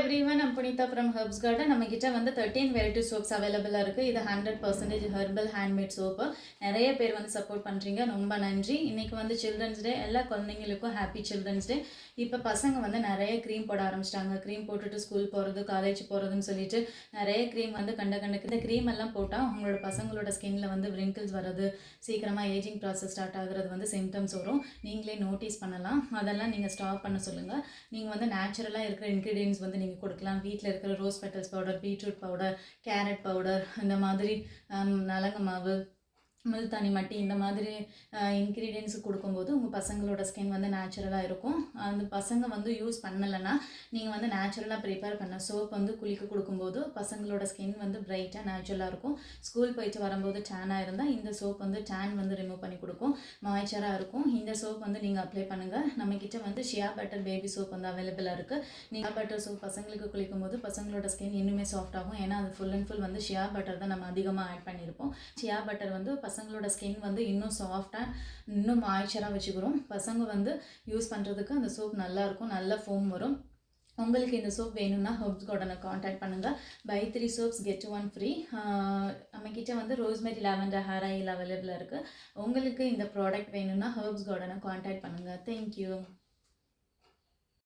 everyone, I'm Punitha from Herbs Garden. நம்ம கிட்ட வந்து 13 வெரைட்டி சோப்ஸ் அவைலபிளா இருக்கு. இது 100% ஹெர்பல் ஹேண்ட்மேட் சோப்பு. நிறைய பேர் வந்து சப்போர்ட் பண்றீங்க. ரொம்ப நன்றி. இன்னைக்கு வந்து சில்ட்ரன்ஸ் டே. எல்லா குழந்தைங்களுக்கும் ஹாப்பி சில்ட்ரன்ஸ் டே. இப்போ பசங்க வந்து நிறைய க்ரீம் போட ஆரம்பிச்சிட்டாங்க. க்ரீம் போட்டுட்டு ஸ்கூல் போகிறது, காலேஜ் போகிறதுன்னு சொல்லிட்டு நிறைய க்ரீம் வந்து கண்டக்கு இந்த க்ரீம் எல்லாம் போட்டால் உங்களோட பசங்களோட ஸ்கின்ல வந்து wrinkles வர்றது, சீக்கிரமாக ஏஜிங் ப்ராசஸ் ஸ்டார்ட் ஆகுறது வந்து சிம்டம்ஸ் வரும். நீங்களே நோட்டீஸ் பண்ணலாம். அதெல்லாம் நீங்கள் ஸ்டாப் பண்ண சொல்லுங்கள். நீங்கள் வந்து நேச்சுரலாக இருக்கிற இன்க்ரீடியன்ஸ் வந்து நீங்கள் கொடுக்கலாம். வீட்டில் இருக்கிற rose petals powder, beetroot powder, carrot powder, இந்த மாதிரி நலங்கு மாவு, முல்தானி மட்டி, இந்த மாதிரி இன்க்ரீடியன்ஸ் கொடுக்கும்போது உங்கள் பசங்களோட ஸ்கின் வந்து நேச்சுரலாக இருக்கும். அந்த பசங்க வந்து யூஸ் பண்ணலைன்னா நீங்கள் வந்து நேச்சுரலாக ப்ரிப்பேர் பண்ண சோப் வந்து குளிக்க கொடுக்கும்போது பசங்களோட ஸ்கின் வந்து பிரைட்டாக நேச்சுரலாக இருக்கும். ஸ்கூல் போயிட்டு வரும்போது டேனாக இருந்தால் இந்த சோப் வந்து டேன் வந்து ரிமூவ் பண்ணி கொடுக்கும், மாய்ச்சராக இருக்கும். இந்த சோப் வந்து நீங்கள் அப்ளை பண்ணுங்கள். நம்மக்கிட்ட வந்து ஷியா பட்டர் பேபி சோப் வந்து அவைலபிளாக இருக்குது. நீங்கள் பட்டர் சோப் பசங்களுக்கு குளிக்கும் போது பசங்களோட ஸ்கின் இன்னுமே சாஃப்ட் ஆகும். ஏன்னா அது ஃபுல் அண்ட் ஃபுல் வந்து ஷியா பட்டர் தான் நம்ம அதிகமாக ஆட் பண்ணியிருப்போம். ஷியா பட்டர் வந்து பசங்களோட ஸ்கின் வந்து இன்னும் சாஃப்டாக, இன்னும் மாய்ச்சராக வச்சுக்கிறோம். பசங்க வந்து யூஸ் பண்ணுறதுக்கு அந்த சோப் நல்லாயிருக்கும், நல்ல ஃபோம் வரும். உங்களுக்கு இந்த சோப் வேணும்னா ஹெர்ப்ஸ் கார்டனை காண்டாக்ட் பண்ணுங்கள். Buy 3 soaps get 1 free. நம்மக்கிட்ட வந்து ரோஸ்மெரி லாவெண்டர் ஹேர் ஆயில் அவைலபிளாக இருக்குது. உங்களுக்கு இந்த ப்ராடக்ட் வேணும்னா ஹெர்ப்ஸ் கார்டனை காண்டாக்ட் பண்ணுங்கள். தேங்க்யூ.